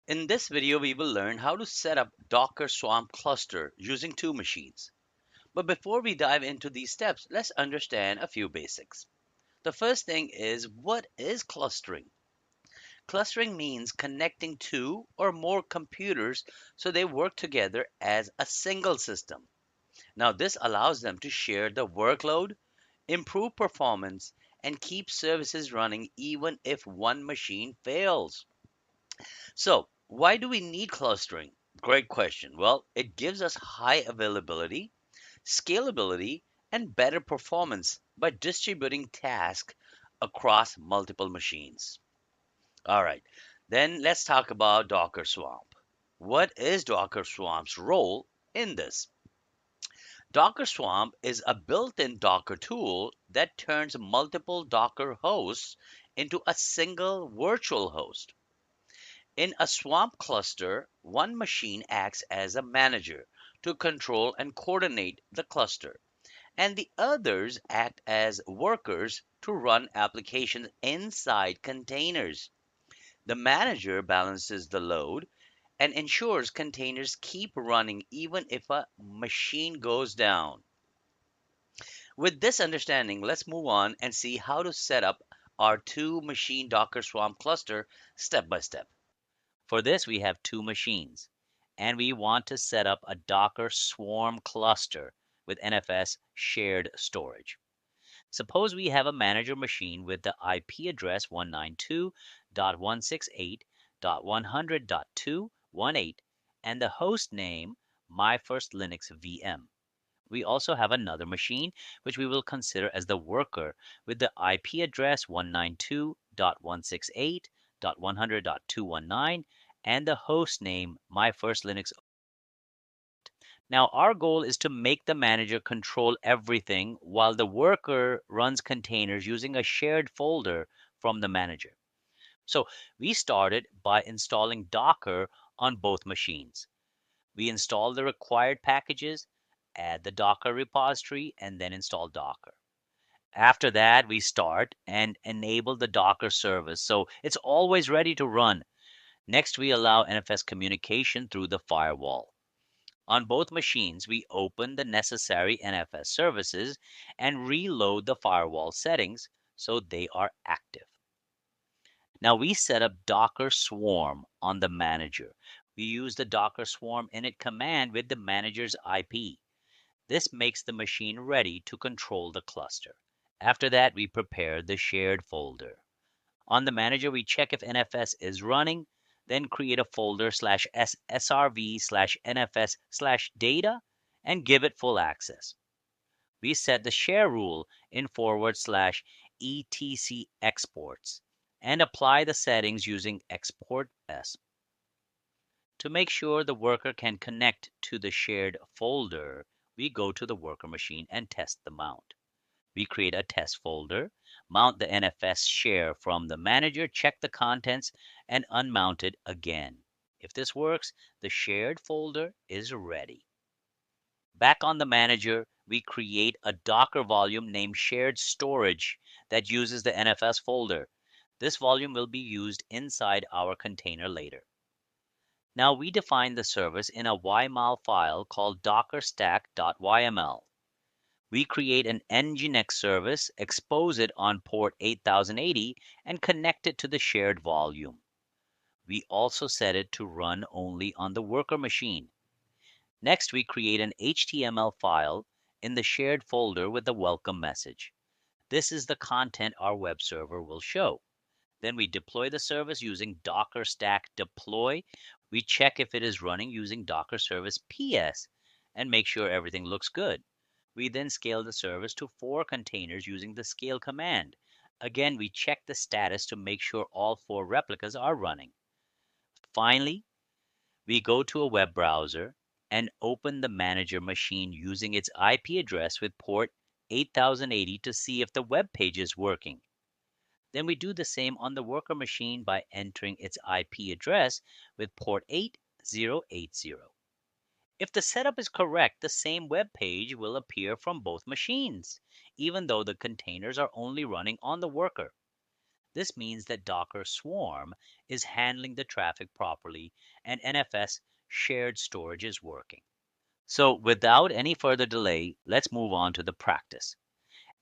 In this video, we will learn how to set up Docker Swarm cluster using two machines. But before we dive into these steps, let's understand a few basics. The first thing is, what is clustering? Clustering means connecting two or more computers so they work together as a single system. Now, this allows them to share the workload, improve performance, and keep services running even if one machine fails. So, why do we need clustering? Great question. Well, it gives us high availability, scalability, and better performance by distributing tasks across multiple machines. All right, then let's talk about Docker Swarm. What is Docker Swarm's role in this? Docker Swarm is a built-in Docker tool that turns multiple Docker hosts into a single virtual host. In a Swamp cluster, one machine acts as a manager to control and coordinate the cluster, and the others act as workers to run applications inside containers. The manager balances the load and ensures containers keep running even if a machine goes down. With this understanding, let's move on and see how to set up our two machine Docker Swarm cluster step by step. For this, we have two machines, and we want to set up a Docker Swarm cluster with NFS shared storage. Suppose we have a manager machine with the IP address 192.168.100.218 and the host name My First Linux VM. We also have another machine, which we will consider as the worker, with the IP address 192.168.100.219 and the host name My First Linux. Now, our goal is to make the manager control everything while the worker runs containers using a shared folder from the manager. So we started by installing Docker on both machines. We install the required packages, add the Docker repository, and then install Docker. After that, we start and enable the Docker service, so it's always ready to run. Next, we allow NFS communication through the firewall. On both machines, we open the necessary NFS services and reload the firewall settings so they are active. Now we set up Docker Swarm on the manager. We use the Docker Swarm init command with the manager's IP. This makes the machine ready to control the cluster. After that, we prepare the shared folder. On the manager, we check if NFS is running, then create a folder /srv/nfs/data and give it full access. We set the share rule in /etc exports and apply the settings using export s. To make sure the worker can connect to the shared folder, we go to the worker machine and test the mount. We create a test folder, mount the NFS share from the manager, check the contents, and unmount it again. If this works, the shared folder is ready. Back on the manager, we create a Docker volume named shared storage that uses the NFS folder. This volume will be used inside our container later. Now we define the service in a YML file called dockerstack.yml. We create an NGINX service, expose it on port 8080, and connect it to the shared volume. We also set it to run only on the worker machine. Next, we create an HTML file in the shared folder with the welcome message. This is the content our web server will show. Then we deploy the service using Docker Stack Deploy. We check if it is running using Docker Service PS and make sure everything looks good. We then scale the service to 4 containers using the scale command. Again, we check the status to make sure all 4 replicas are running. Finally, we go to a web browser and open the manager machine using its IP address with port 8080 to see if the web page is working. Then we do the same on the worker machine by entering its IP address with port 8080. If the setup is correct, the same web page will appear from both machines, even though the containers are only running on the worker. This means that Docker Swarm is handling the traffic properly and NFS shared storage is working. So without any further delay, let's move on to the practice.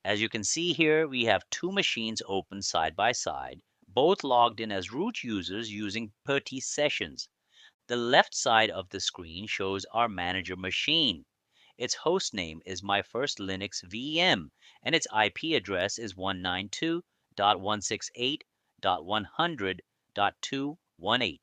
As you can see here, we have two machines open side by side, both logged in as root users using PuTTY sessions. The left side of the screen shows our manager machine. Its host name is My First Linux VM, and its IP address is 192.168.100.218.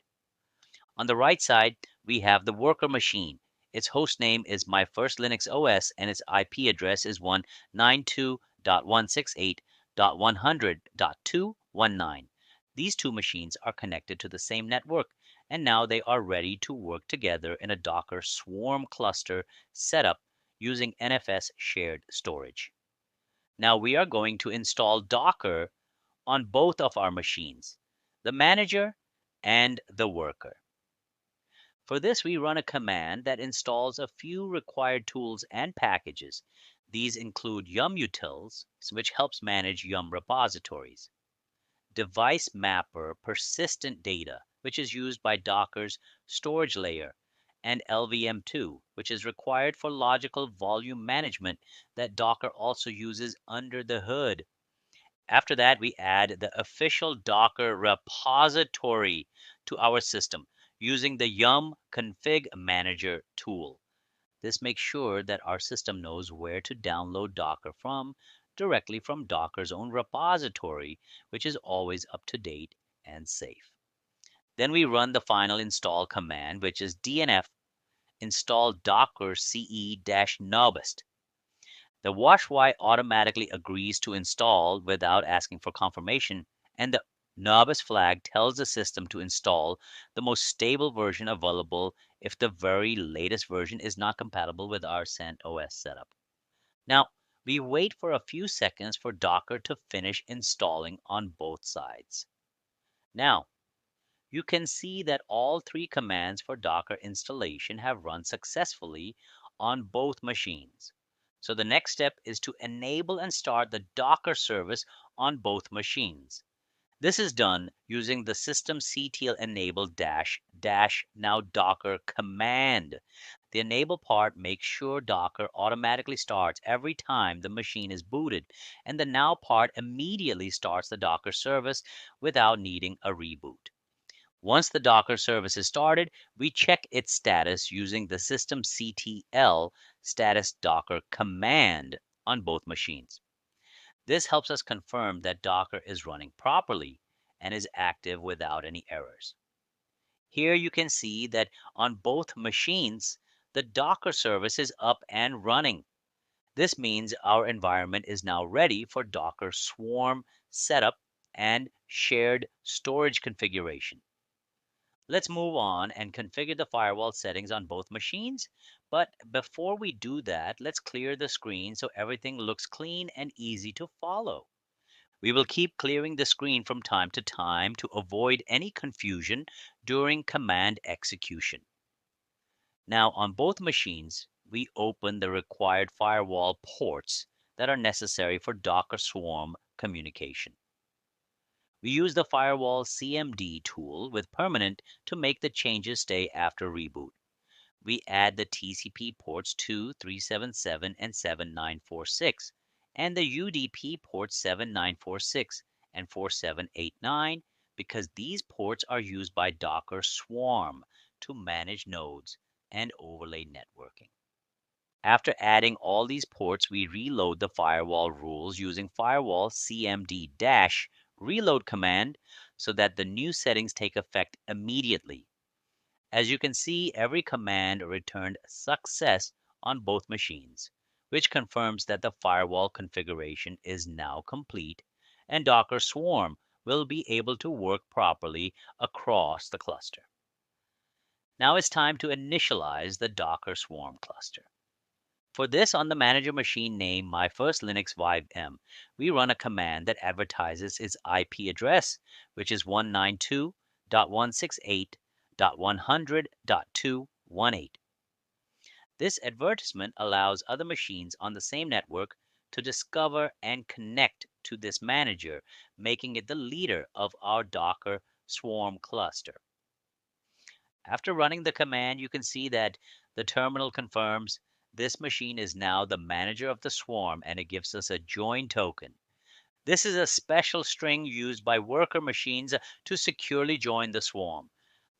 On the right side, we have the worker machine. Its host name is My First Linux OS, and its IP address is 192.168.100.219. These two machines are connected to the same network, and now they are ready to work together in a Docker Swarm cluster setup using NFS shared storage. Now we are going to install Docker on both of our machines, the manager and the worker. For this, we run a command that installs a few required tools and packages. These include yum-utils, which helps manage yum repositories, device mapper persistent data, which is used by Docker's storage layer, and LVM2, which is required for logical volume management that Docker also uses under the hood. After that, we add the official Docker repository to our system using the yum config manager tool. This makes sure that our system knows where to download Docker from directly from Docker's own repository, which is always up to date and safe. Then we run the final install command, which is dnf install docker ce-nobist. The wash-y automatically agrees to install without asking for confirmation, and the Nobis flag tells the system to install the most stable version available if the very latest version is not compatible with our CentOS setup. Now, we wait for a few seconds for Docker to finish installing on both sides. Now, you can see that all three commands for Docker installation have run successfully on both machines. So the next step is to enable and start the Docker service on both machines. This is done using the systemctl enable dash dash now Docker command. The enable part makes sure Docker automatically starts every time the machine is booted, and the now part immediately starts the Docker service without needing a reboot. Once the Docker service is started, we check its status using the systemctl status docker command on both machines. This helps us confirm that Docker is running properly and is active without any errors. Here you can see that on both machines, the Docker service is up and running. This means our environment is now ready for Docker Swarm setup and shared storage configuration. Let's move on and configure the firewall settings on both machines. But before we do that, let's clear the screen so everything looks clean and easy to follow. We will keep clearing the screen from time to time to avoid any confusion during command execution. Now, on both machines, we open the required firewall ports that are necessary for Docker Swarm communication. We use the firewall CMD tool with permanent to make the changes stay after reboot. We add the TCP ports 2377 and 7946 and the UDP ports 7946 and 4789 because these ports are used by Docker Swarm to manage nodes and overlay networking. After adding all these ports, we reload the firewall rules using firewall cmd-reload command so that the new settings take effect immediately. As you can see, every command returned success on both machines, which confirms that the firewall configuration is now complete and Docker Swarm will be able to work properly across the cluster. Now it's time to initialize the Docker Swarm cluster. For this, on the manager machine name My First Linux VM, we run a command that advertises its IP address, which is 192.168.100.218. This advertisement allows other machines on the same network to discover and connect to this manager, making it the leader of our Docker Swarm cluster. After running the command, you can see that the terminal confirms this machine is now the manager of the swarm, and it gives us a join token. This is a special string used by worker machines to securely join the swarm.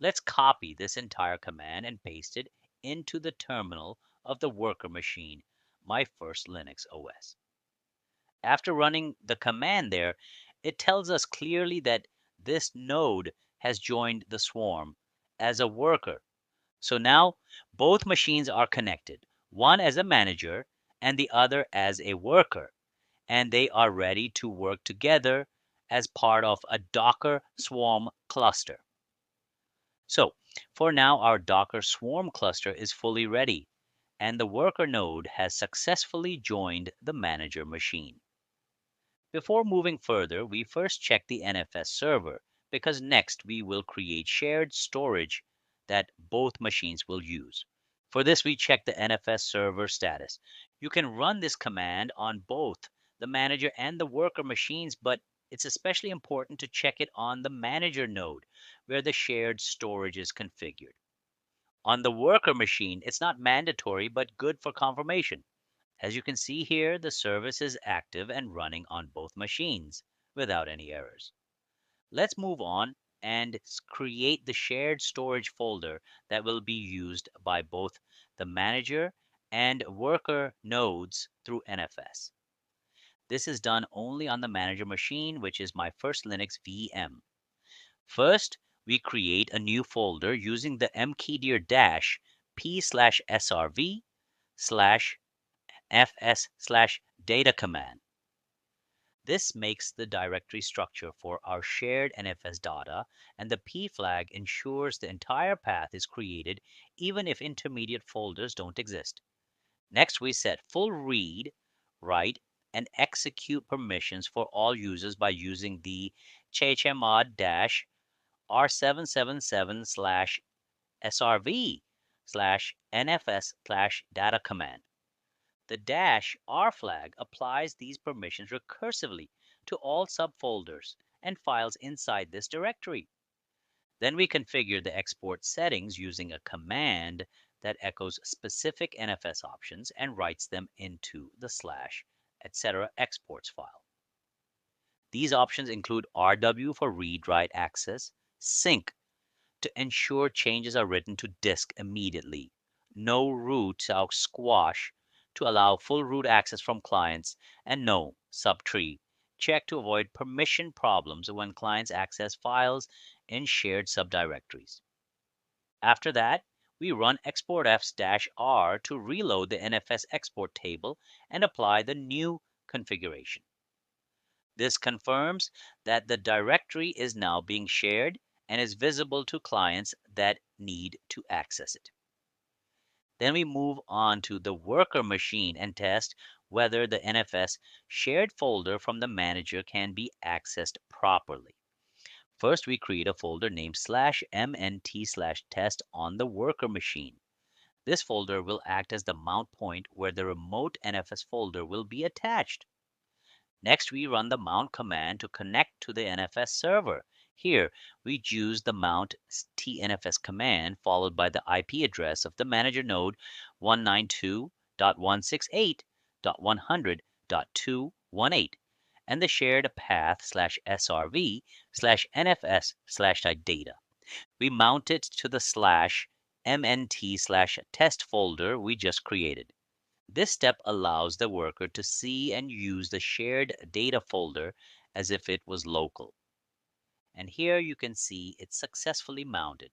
Let's copy this entire command and paste it into the terminal of the worker machine, my first Linux OS. After running the command there, it tells us clearly that this node has joined the swarm as a worker. So now both machines are connected, one as a manager and the other as a worker, and they are ready to work together as part of a Docker Swarm cluster. So for now, our Docker Swarm cluster is fully ready, and the worker node has successfully joined the manager machine. Before moving further, we first check the NFS server because next we will create shared storage that both machines will use. For this, we check the NFS server status. You can run this command on both the manager and the worker machines, but it's especially important to check it on the manager node where the shared storage is configured. On the worker machine, it's not mandatory but good for confirmation. As you can see here, the service is active and running on both machines without any errors. Let's move on and create the shared storage folder that will be used by both the manager and worker nodes through NFS. This is done only on the manager machine, which is my first Linux VM. First, we create a new folder using the mkdir dash p/srv slash fs/data command. This makes the directory structure for our shared NFS data, and the P flag ensures the entire path is created even if intermediate folders don't exist. Next, we set full read, write, and execute permissions for all users by using the chmod-r77/srv/nfs/data command. The dash R flag applies these permissions recursively to all subfolders and files inside this directory. Then we configure the export settings using a command that echoes specific NFS options and writes them into the slash etc. exports file. These options include RW for read-write access, sync to ensure changes are written to disk immediately, no root squash to allow full root access from clients, and no subtree check to avoid permission problems when clients access files in shared subdirectories. After that, we run exportfs-r to reload the NFS export table and apply the new configuration. This confirms that the directory is now being shared and is visible to clients that need to access it. Then we move on to the worker machine and test whether the NFS shared folder from the manager can be accessed properly. First, we create a folder named /mnt/test on the worker machine. This folder will act as the mount point where the remote NFS folder will be attached. Next, we run the mount command to connect to the NFS server. Here, we use the mount tnfs command followed by the IP address of the manager node 192.168.100.218 and the shared path/srv/nfs/data. We mount it to the /mnt/test folder we just created. This step allows the worker to see and use the shared data folder as if it was local. And here you can see it's successfully mounted,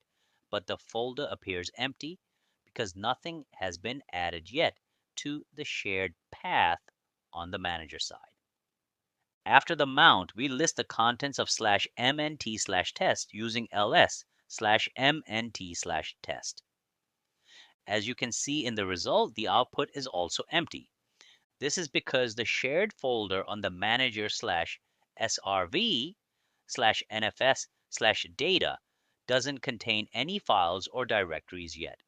but the folder appears empty because nothing has been added yet to the shared path on the manager side. After the mount, we list the contents of /mnt/test using ls/mnt/test. As you can see in the result, the output is also empty. This is because the shared folder on the manager /srv/nfs/data doesn't contain any files or directories yet.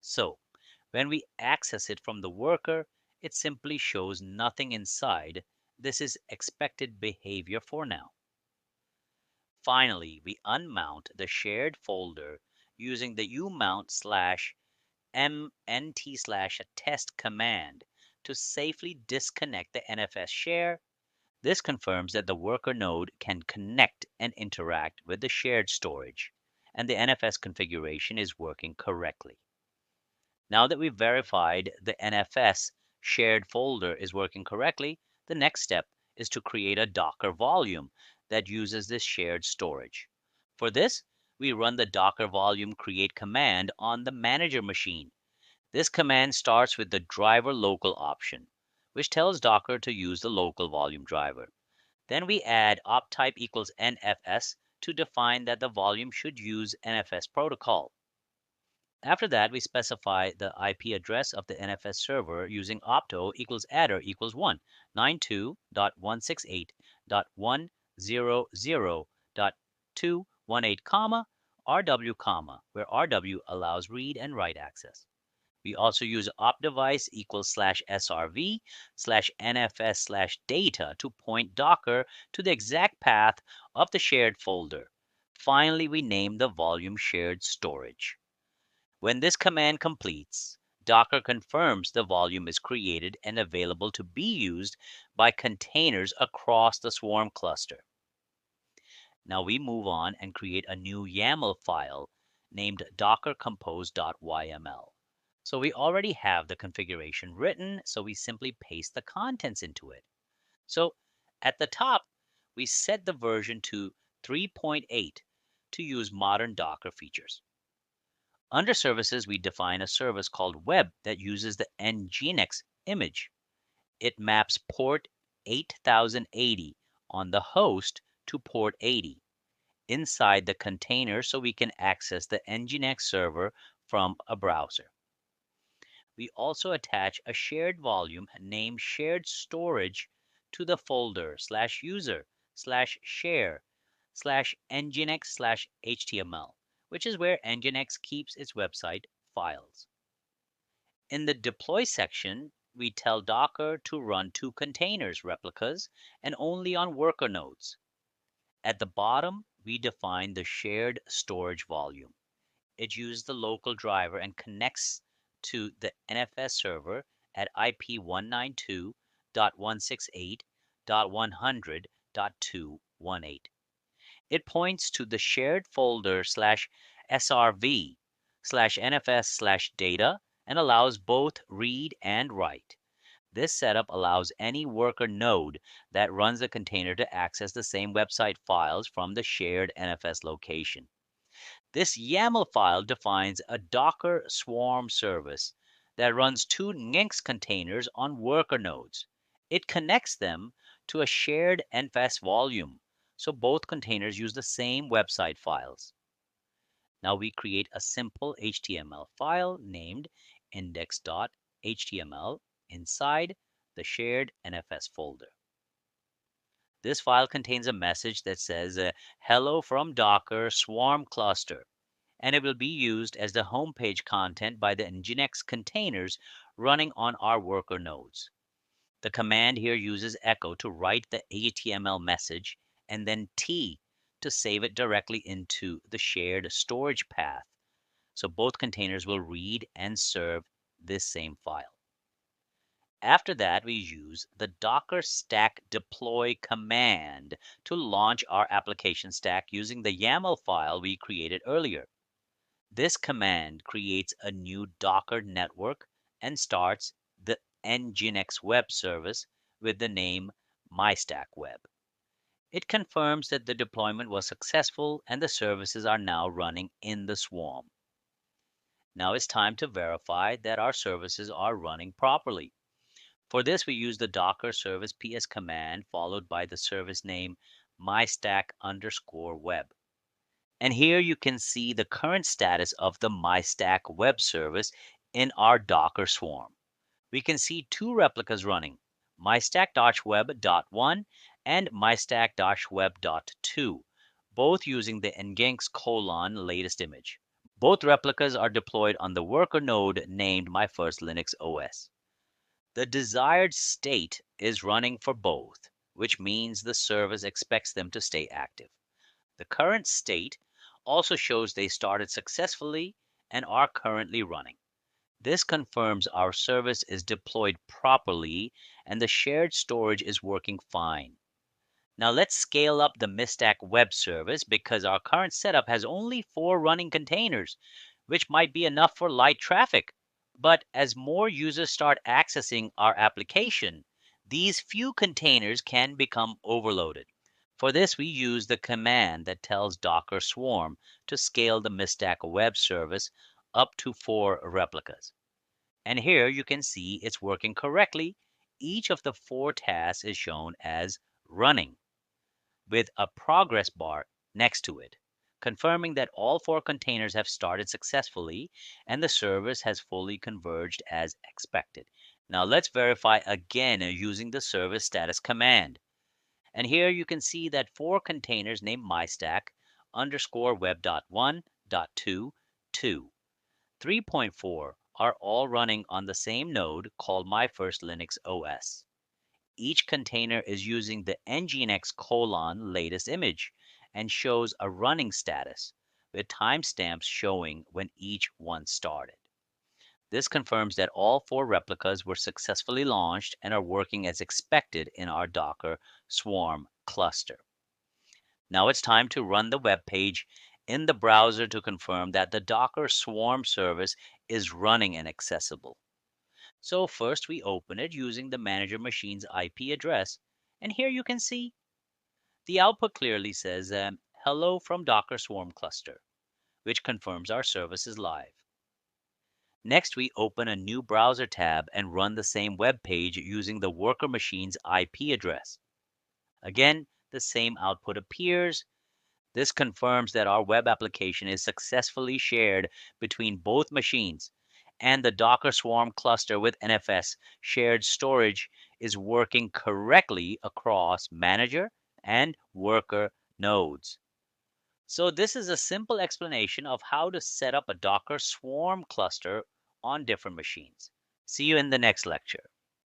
So when we access it from the worker, it simply shows nothing inside This is expected behavior for now. Finally, we unmount the shared folder using the umount slash mnt slash test command to safely disconnect the NFS share. This confirms that the worker node can connect and interact with the shared storage, and the NFS configuration is working correctly. Now that we've verified the NFS shared folder is working correctly, the next step is to create a Docker volume that uses this shared storage. For this, we run the Docker volume create command on the manager machine. This command starts with the driver local option, which tells Docker to use the local volume driver. Then we add optype equals NFS to define that the volume should use NFS protocol. After that, we specify the IP address of the NFS server using opto equals adder equals 1, 92.168.100.218, comma, RW, comma, where RW allows read and write access. We also use opdevice equals slash srv slash nfs slash data to point Docker to the exact path of the shared folder. Finally, we name the volume shared storage. When this command completes, Docker confirms the volume is created and available to be used by containers across the Swarm cluster. Now we move on and create a new YAML file named dockercompose.yml. So we already have the configuration written, so we simply paste the contents into it. So at the top, we set the version to 3.8 to use modern Docker features. Under services, we define a service called web that uses the NGINX image. It maps port 8080 on the host to port 80 inside the container so we can access the NGINX server from a browser. We also attach a shared volume named shared storage to the folder slash user slash share slash nginx slash html, which is where nginx keeps its website files. In the deploy section, we tell Docker to run 2 containers replicas and only on worker nodes. At the bottom, we define the shared storage volume. It uses the local driver and connects to the NFS server at IP 192.168.100.218. It points to the shared folder slash srv slash nfs slash data and allows both read and write. This setup allows any worker node that runs the container to access the same website files from the shared NFS location. This YAML file defines a Docker Swarm service that runs 2 NGINX containers on worker nodes. It connects them to a shared NFS volume, so both containers use the same website files. Now we create a simple HTML file named index.html inside the shared NFS folder. This file contains a message that says, hello from Docker Swarm cluster, and it will be used as the homepage content by the NGINX containers running on our worker nodes. The command here uses echo to write the HTML message and then T to save it directly into the shared storage path. So both containers will read and serve this same file. After that, we use the Docker stack deploy command to launch our application stack using the YAML file we created earlier. This command creates a new Docker network and starts the NGINX web service with the name MyStackWeb. It confirms that the deployment was successful and the services are now running in the swarm. Now it's time to verify that our services are running properly. For this, we use the Docker service ps command followed by the service name mystack_web. And here you can see the current status of the MyStack web service in our Docker Swarm. We can see 2 replicas running, mystack.web.1 and mystack.web.2, both using the NGINX latest image. Both replicas are deployed on the worker node named My First Linux OS. The desired state is running for both, which means the service expects them to stay active. The current state also shows they started successfully and are currently running. This confirms our service is deployed properly and the shared storage is working fine. Now let's scale up the Mistack web service because our current setup has only 4 running containers, which might be enough for light traffic. But as more users start accessing our application, these few containers can become overloaded. For this, we use the command that tells Docker Swarm to scale the Mistack web service up to 4 replicas. And here you can see it's working correctly. Each of the 4 tasks is shown as running with a progress bar next to it, confirming that all 4 containers have started successfully and the service has fully converged as expected. Now let's verify again using the service status command. And here you can see that 4 containers named mystack underscore web.1.2, 2, 3.4 are all running on the same node called my first Linux OS. Each container is using the NGINX latest image and shows a running status with timestamps showing when each one started. This confirms that all 4 replicas were successfully launched and are working as expected in our Docker Swarm cluster. Now it's time to run the web page in the browser to confirm that the Docker Swarm service is running and accessible. So first we open it using the manager machine's IP address. And here you can see the output clearly says hello from Docker Swarm cluster, which confirms our service is live. Next, we open a new browser tab and run the same web page using the worker machine's IP address. Again, the same output appears. This confirms that our web application is successfully shared between both machines, and the Docker Swarm cluster with NFS shared storage is working correctly across manager and worker nodes. So this is a simple explanation of how to set up a Docker Swarm cluster on different machines. See you in the next lecture.